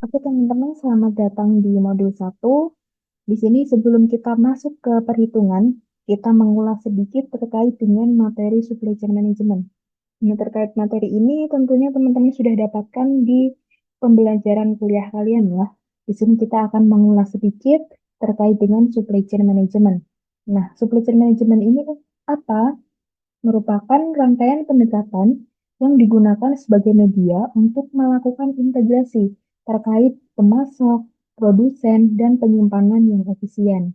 Oke teman-teman, selamat datang di modul 1. Di sini sebelum kita masuk ke perhitungan, kita mengulas sedikit terkait dengan materi supply chain management. Nah, terkait materi ini tentunya teman-teman sudah dapatkan di pembelajaran kuliah kalian ya. Di sini kita akan mengulas sedikit terkait dengan supply chain management. Nah, supply chain management ini apa? Merupakan rangkaian pendekatan yang digunakan sebagai media untuk melakukan integrasi terkait pemasok, produsen, dan penyimpanan yang efisien.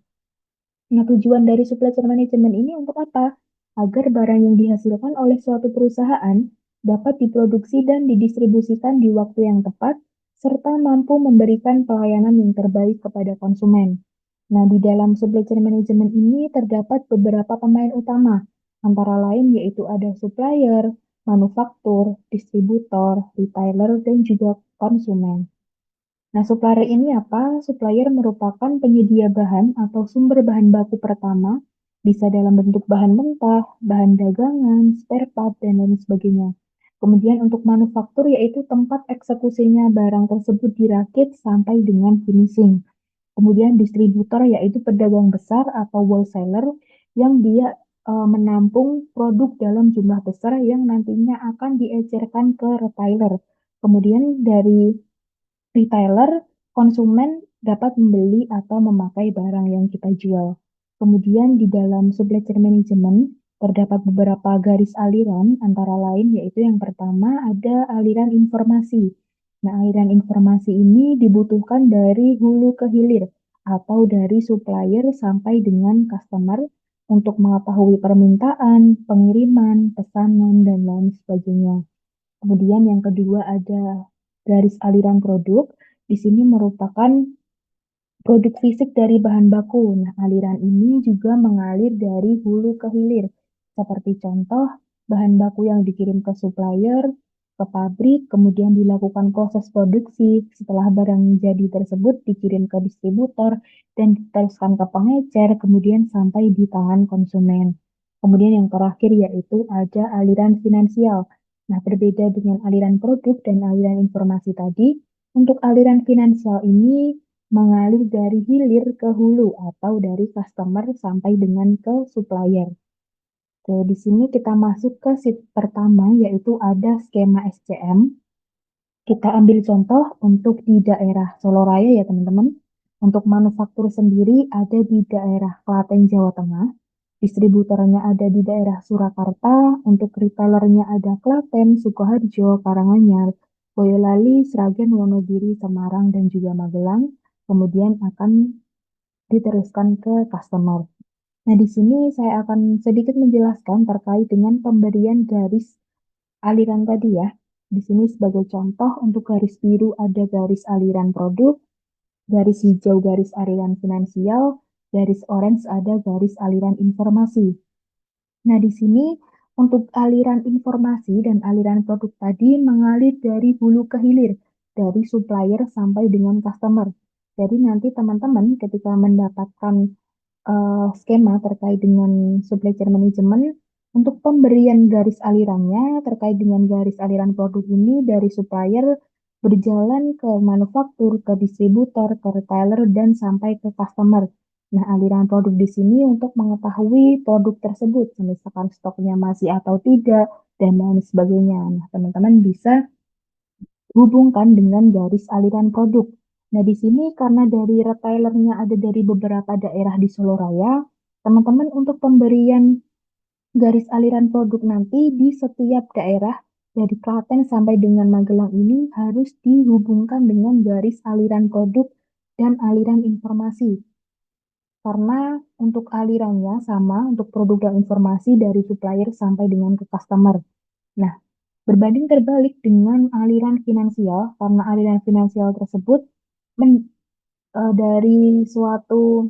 Nah, tujuan dari supply chain management ini untuk apa? Agar barang yang dihasilkan oleh suatu perusahaan dapat diproduksi dan didistribusikan di waktu yang tepat, serta mampu memberikan pelayanan yang terbaik kepada konsumen. Nah, di dalam supply chain management ini terdapat beberapa pemain utama, antara lain yaitu ada supplier, manufaktur, distributor, retailer, dan juga konsumen. Nah, supplier ini apa? Supplier merupakan penyedia bahan atau sumber bahan baku pertama, bisa dalam bentuk bahan mentah, bahan dagangan, spare part, dan lain sebagainya. Kemudian untuk manufaktur yaitu tempat eksekusinya barang tersebut dirakit sampai dengan finishing. Kemudian distributor yaitu pedagang besar atau wholesaler yang dia menampung produk dalam jumlah besar yang nantinya akan diecerkan ke retailer. Kemudian dari retailer, konsumen dapat membeli atau memakai barang yang kita jual. Kemudian di dalam supply chain management terdapat beberapa garis aliran, antara lain yaitu yang pertama ada aliran informasi. Nah, aliran informasi ini dibutuhkan dari hulu ke hilir atau dari supplier sampai dengan customer untuk mengetahui permintaan, pengiriman, pesanan, dan lain sebagainya. Kemudian yang kedua ada garis aliran produk. Di sini merupakan produk fisik dari bahan baku. Nah, aliran ini juga mengalir dari hulu ke hilir. Seperti contoh, bahan baku yang dikirim ke supplier, ke pabrik, kemudian dilakukan proses produksi. Setelah barang jadi tersebut dikirim ke distributor dan diteruskan ke pengecer, kemudian sampai di tangan konsumen. Kemudian yang terakhir yaitu ada aliran finansial. Nah, berbeda dengan aliran produk dan aliran informasi tadi, untuk aliran finansial ini mengalir dari hilir ke hulu atau dari customer sampai dengan ke supplier. Oke, di sini kita masuk ke sheet pertama yaitu ada skema SCM. Kita ambil contoh untuk di daerah Soloraya ya teman-teman. Untuk manufaktur sendiri ada di daerah Klaten, Jawa Tengah. Distributornya ada di daerah Surakarta. Untuk retailernya ada Klaten, Sukoharjo, Karanganyar, Boyolali, Sragen, Wonogiri, Semarang, dan juga Magelang. Kemudian akan diteruskan ke customer. Nah, di sini saya akan sedikit menjelaskan terkait dengan pemberian garis aliran tadi ya. Di sini sebagai contoh untuk garis biru ada garis aliran produk, garis hijau garis aliran finansial, garis orange ada garis aliran informasi. Nah, di sini untuk aliran informasi dan aliran produk tadi mengalir dari hulu ke hilir, dari supplier sampai dengan customer. Jadi nanti teman-teman ketika mendapatkan skema terkait dengan supply chain management, untuk pemberian garis alirannya terkait dengan garis aliran produk ini dari supplier berjalan ke manufaktur, ke distributor, ke retailer, dan sampai ke customer. Nah, aliran produk di sini untuk mengetahui produk tersebut, misalkan stoknya masih atau tidak, dan lain sebagainya. Nah, teman-teman bisa hubungkan dengan garis aliran produk. Nah, di sini karena dari retailernya ada dari beberapa daerah di Solo Raya, teman-teman untuk pemberian garis aliran produk nanti di setiap daerah dari Klaten sampai dengan Magelang ini harus dihubungkan dengan garis aliran produk dan aliran informasi. Karena untuk alirannya sama untuk produk dan informasi dari supplier sampai dengan ke customer. Nah, berbanding terbalik dengan aliran finansial, karena aliran finansial tersebut dari suatu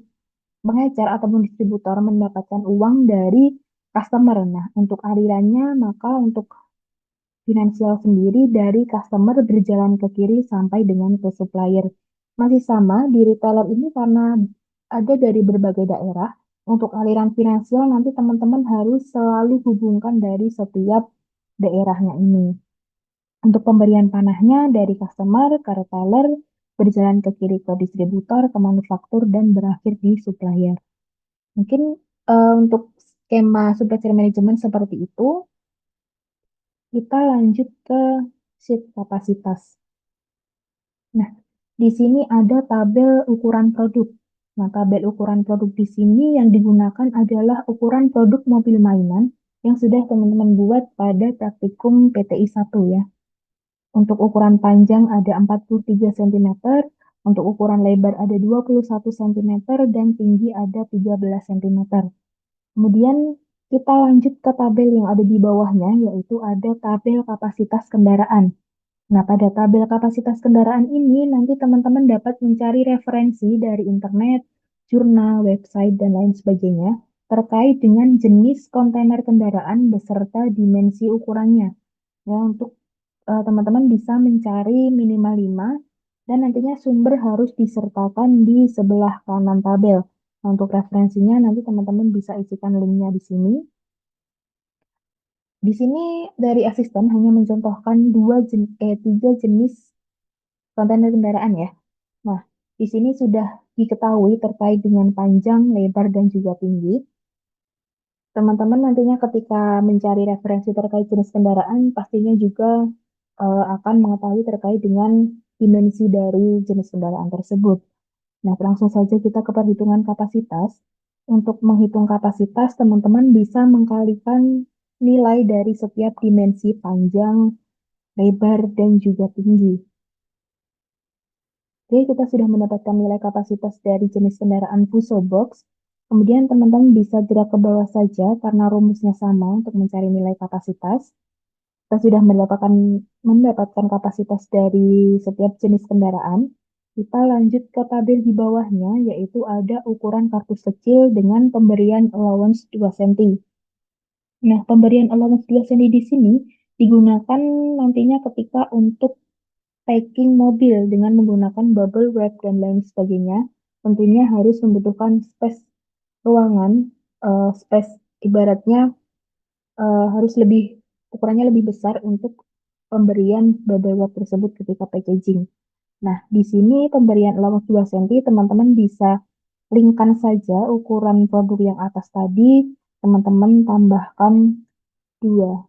pengecer ataupun distributor mendapatkan uang dari customer. Nah, untuk alirannya, maka untuk finansial sendiri dari customer berjalan ke kiri sampai dengan ke supplier. Masih sama di retailer ini karena ada dari berbagai daerah. Untuk aliran finansial nanti teman-teman harus selalu hubungkan dari setiap daerahnya ini. Untuk pemberian panahnya dari customer ke retailer, berjalan ke kiri ke distributor, ke manufaktur, dan berakhir di supplier. Mungkin untuk skema supply chain management seperti itu, kita lanjut ke sheet kapasitas. Nah, di sini ada tabel ukuran produk. Nah, tabel ukuran produk di sini yang digunakan adalah ukuran produk mobil mainan yang sudah teman-teman buat pada praktikum PTI 1 ya. Untuk ukuran panjang ada 43 cm, untuk ukuran lebar ada 21 cm, dan tinggi ada 13 cm. Kemudian kita lanjut ke tabel yang ada di bawahnya, yaitu ada tabel kapasitas kendaraan. Nah, pada tabel kapasitas kendaraan ini nanti teman-teman dapat mencari referensi dari internet, jurnal, website, dan lain sebagainya terkait dengan jenis kontainer kendaraan beserta dimensi ukurannya. Ya, untuk teman-teman bisa mencari minimal 5 dan nantinya sumber harus disertakan di sebelah kanan tabel. Nah, untuk referensinya nanti teman-teman bisa isikan linknya di sini. Di sini dari asisten hanya mencontohkan 3 jenis kontainer kendaraan ya. Nah, di sini sudah diketahui terkait dengan panjang, lebar, dan juga tinggi. Teman-teman nantinya ketika mencari referensi terkait jenis kendaraan, pastinya juga akan mengetahui terkait dengan dimensi dari jenis kendaraan tersebut. Nah, langsung saja kita ke perhitungan kapasitas. Untuk menghitung kapasitas, teman-teman bisa mengkalikan nilai dari setiap dimensi panjang, lebar, dan juga tinggi. Oke, kita sudah mendapatkan nilai kapasitas dari jenis kendaraan Fuso Box. Kemudian teman-teman bisa gerak ke bawah saja karena rumusnya sama untuk mencari nilai kapasitas. Kita sudah mendapatkan kapasitas dari setiap jenis kendaraan. Kita lanjut ke tabel di bawahnya, yaitu ada ukuran kardus kecil dengan pemberian allowance 2 cm. Nah, pemberian allowance 2 cm di sini digunakan nantinya ketika untuk packing mobil dengan menggunakan bubble wrap dan lain sebagainya. Tentunya harus membutuhkan space ruangan, space ibaratnya harus ukurannya lebih besar untuk pemberian bubble wrap tersebut ketika packaging. Nah, di sini pemberian allowance 2 cm, teman-teman bisa linkkan saja ukuran produk yang atas tadi, teman-teman tambahkan 2.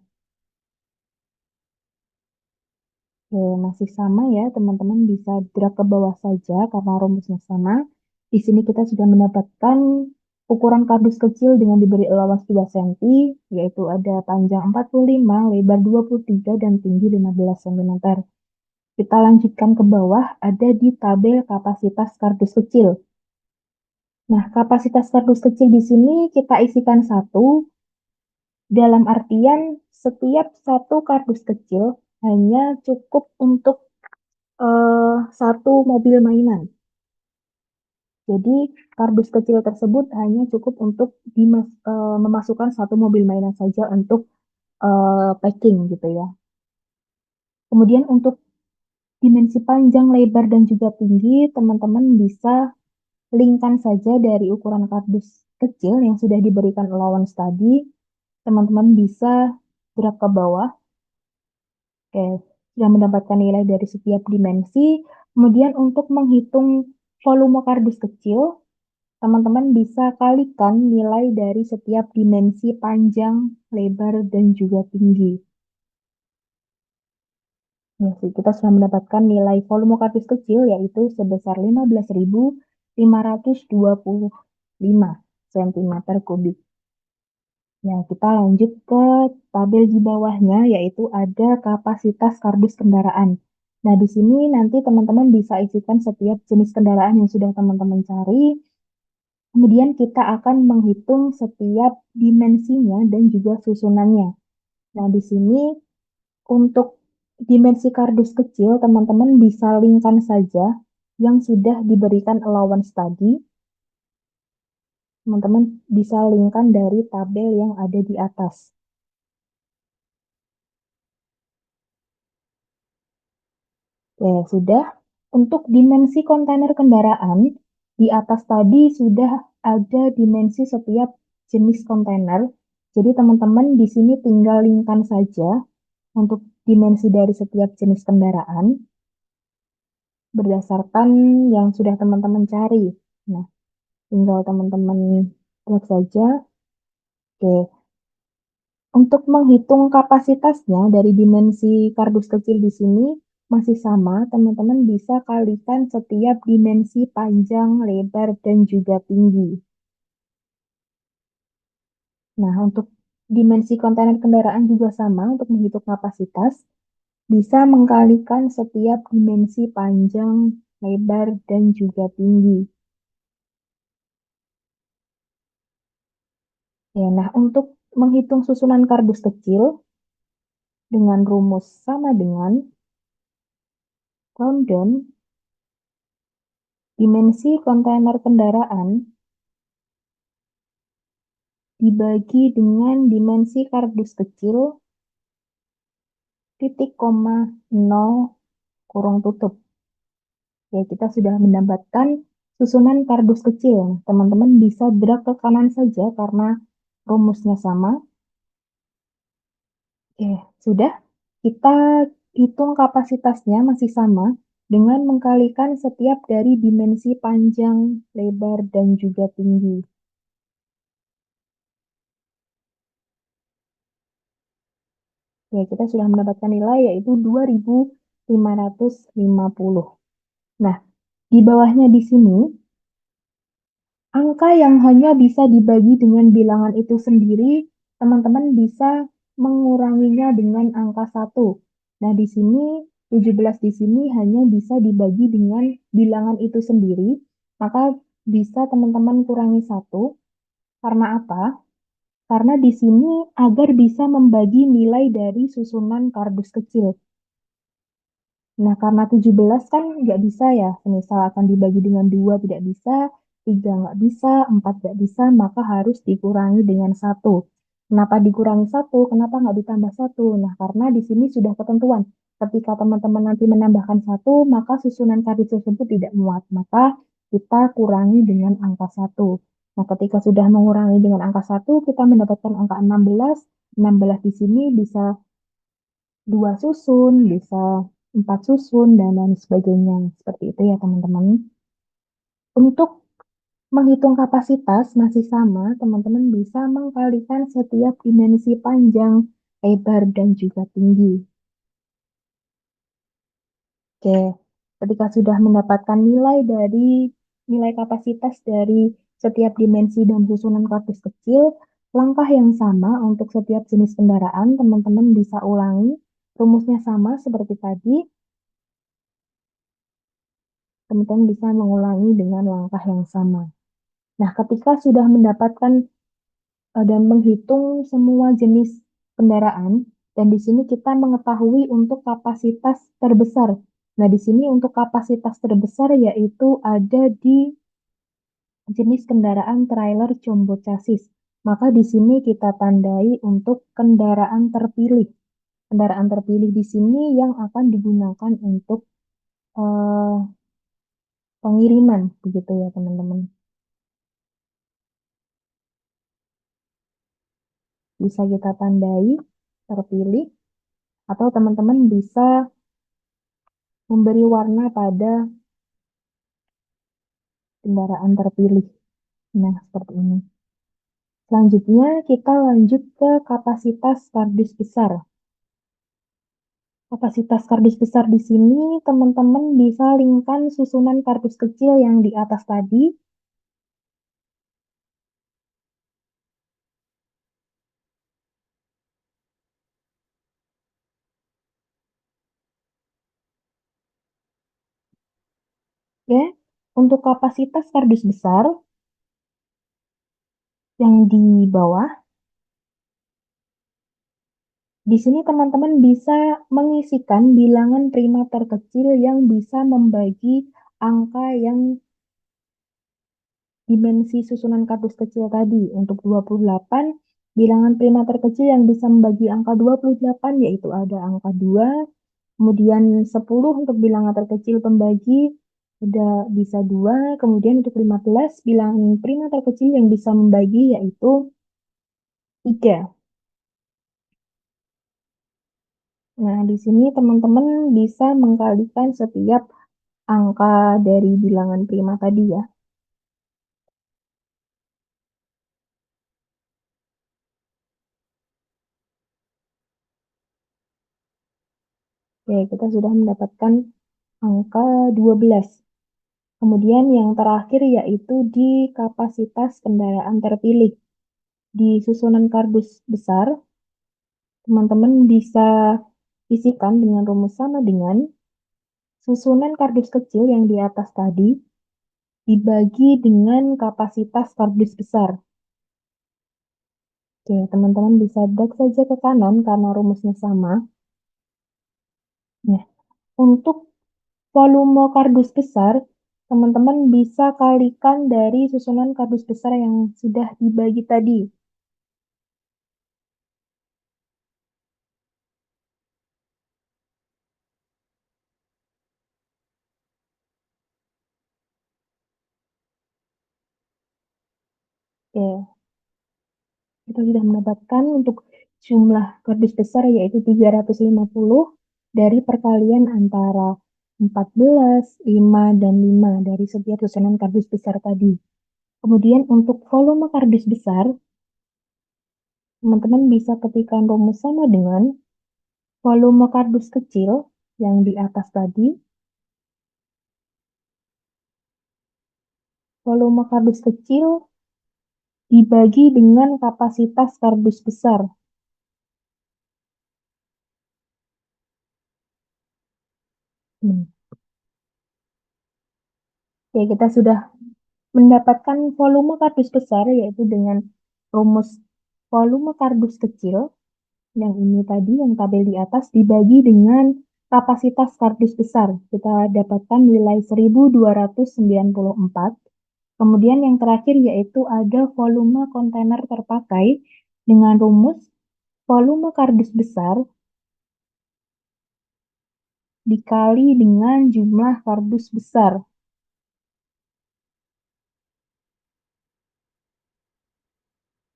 Oke, masih sama ya, teman-teman bisa drag ke bawah saja karena rumusnya sama. Di sini kita sudah mendapatkan ukuran kardus kecil dengan diberi allowance 2 cm, yaitu ada panjang 45, lebar 23, dan tinggi 15 cm. Kita lanjutkan ke bawah, ada di tabel kapasitas kardus kecil. Nah, kapasitas kardus kecil di sini kita isikan 1, dalam artian setiap satu kardus kecil hanya cukup untuk satu mobil mainan. Jadi, kardus kecil tersebut hanya cukup untuk memasukkan satu mobil mainan saja untuk packing gitu ya. Kemudian untuk dimensi panjang, lebar, dan juga tinggi, teman-teman bisa linkkan saja dari ukuran kardus kecil yang sudah diberikan allowance tadi. Teman-teman bisa gerak ke bawah. Oke, sudah mendapatkan nilai dari setiap dimensi. Kemudian untuk menghitung volume kardus kecil, teman-teman bisa kalikan nilai dari setiap dimensi panjang, lebar, dan juga tinggi. Ya, kita sudah mendapatkan nilai volume kardus kecil yaitu sebesar 15.525 cm3. Ya, kita lanjut ke tabel di bawahnya yaitu ada kapasitas kardus kendaraan. Nah, di sini nanti teman-teman bisa isikan setiap jenis kendaraan yang sudah teman-teman cari. Kemudian kita akan menghitung setiap dimensinya dan juga susunannya. Nah, di sini untuk dimensi kardus kecil, teman-teman bisa linkkan saja yang sudah diberikan allowance tadi. Teman-teman bisa linkkan dari tabel yang ada di atas. Ya, sudah. Untuk dimensi kontainer kendaraan, di atas tadi sudah ada dimensi setiap jenis kontainer. Jadi teman-teman di sini tinggal linkkan saja untuk dimensi dari setiap jenis kendaraan. berdasarkan yang sudah teman-teman cari. Nah, tinggal teman-teman klik saja. Oke, untuk menghitung kapasitasnya dari dimensi kardus kecil di sini masih sama, teman-teman bisa kalikan setiap dimensi panjang, lebar, dan juga tinggi. Nah, untuk dimensi kontainer kendaraan juga sama untuk menghitung kapasitas, bisa mengkalikan setiap dimensi panjang, lebar, dan juga tinggi. Ya, nah untuk menghitung susunan kardus kecil dengan rumus sama dengan London dimensi kontainer kendaraan dibagi dengan dimensi kardus kecil titik koma 0 kurung tutup. Ya, kita sudah mendapatkan susunan kardus kecil. Teman-teman bisa drag ke kanan saja karena rumusnya sama. Oke, sudah. Kita hitung kapasitasnya masih sama dengan mengkalikan setiap dari dimensi panjang, lebar, dan juga tinggi. Ya, kita sudah mendapatkan nilai yaitu 2.550. Nah, di bawahnya di sini, angka yang hanya bisa dibagi dengan bilangan itu sendiri, teman-teman bisa menguranginya dengan angka 1. Nah, di sini 17 di sini hanya bisa dibagi dengan bilangan itu sendiri, maka bisa teman-teman kurangi 1. Karena apa? Karena di sini agar bisa membagi nilai dari susunan kardus kecil. Nah, karena 17 kan nggak bisa ya, misal akan dibagi dengan 2 tidak bisa, 3 nggak bisa, 4 nggak bisa, maka harus dikurangi dengan 1. Kenapa dikurangi 1? Kenapa nggak ditambah 1? Nah, karena di sini sudah ketentuan. Ketika teman-teman nanti menambahkan 1, maka susunan kardus tersebut tidak muat. Maka kita kurangi dengan angka 1. Nah, ketika sudah mengurangi dengan angka 1, kita mendapatkan angka 16. 16 di sini bisa 2 susun, bisa 4 susun, dan lain sebagainya. Seperti itu ya teman-teman. Untuk menghitung kapasitas masih sama, teman-teman bisa mengkalikan setiap dimensi panjang, lebar, dan juga tinggi. Oke, ketika sudah mendapatkan nilai kapasitas dari setiap dimensi dan susunan kardus kecil, langkah yang sama untuk setiap jenis kendaraan, teman-teman bisa ulangi. Rumusnya sama seperti tadi, teman-teman bisa mengulangi dengan langkah yang sama. Nah, ketika sudah mendapatkan dan menghitung semua jenis kendaraan, dan di sini kita mengetahui untuk kapasitas terbesar. Nah, di sini untuk kapasitas terbesar yaitu ada di jenis kendaraan trailer jumbo chassis. Maka di sini kita tandai untuk kendaraan terpilih. Kendaraan terpilih di sini yang akan digunakan untuk eh, pengiriman, begitu ya teman-teman. Bisa kita tandai terpilih atau teman-teman bisa memberi warna pada kendaraan terpilih. Nah, seperti ini. Selanjutnya kita lanjut ke kapasitas kardus besar. Kapasitas kardus besar di sini teman-teman bisa linkkan susunan kardus kecil yang di atas tadi. Ya, untuk kapasitas kardus besar yang di bawah, di sini teman-teman bisa mengisikan bilangan prima terkecil yang bisa membagi angka yang dimensi susunan kardus kecil tadi. Untuk 28, bilangan prima terkecil yang bisa membagi angka 28 yaitu ada angka 2, kemudian 10 untuk bilangan terkecil pembagi ada bisa 2, kemudian untuk 15 bilangan prima terkecil yang bisa membagi yaitu 3. Nah, di sini teman-teman bisa mengkalikan setiap angka dari bilangan prima tadi ya. Oke, kita sudah mendapatkan angka 12. Kemudian yang terakhir yaitu di kapasitas kendaraan terpilih. Di susunan kardus besar, teman-teman bisa isikan dengan rumus sama dengan susunan kardus kecil yang di atas tadi dibagi dengan kapasitas kardus besar. Oke, teman-teman bisa drag saja ke kanan karena rumusnya sama. Nah, untuk volume kardus besar, teman-teman bisa kalikan dari susunan kardus besar yang sudah dibagi tadi. Oke, kita sudah mendapatkan untuk jumlah kardus besar yaitu 350 dari perkalian antara 14, 5, dan 5 dari setiap susunan kardus besar tadi. Kemudian untuk volume kardus besar, teman-teman bisa ketikkan rumus sama dengan volume kardus kecil yang di atas tadi. Volume kardus kecil dibagi dengan kapasitas kardus besar. Hmm. Ya, kita sudah mendapatkan volume kardus besar yaitu dengan rumus volume kardus kecil yang ini tadi yang tabel di atas dibagi dengan kapasitas kardus besar. Kita dapatkan nilai 1294. Kemudian yang terakhir yaitu ada volume kontainer terpakai dengan rumus volume kardus besar dikali dengan jumlah kardus besar.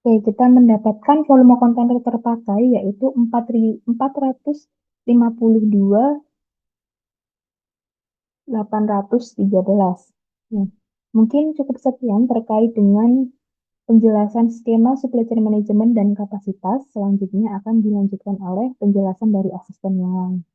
Oke, kita mendapatkan volume kontainer terpakai yaitu 452.813. Nah, mungkin cukup sekian terkait dengan penjelasan skema supply chain management dan kapasitas. Selanjutnya akan dilanjutkan oleh penjelasan dari asisten yang lain.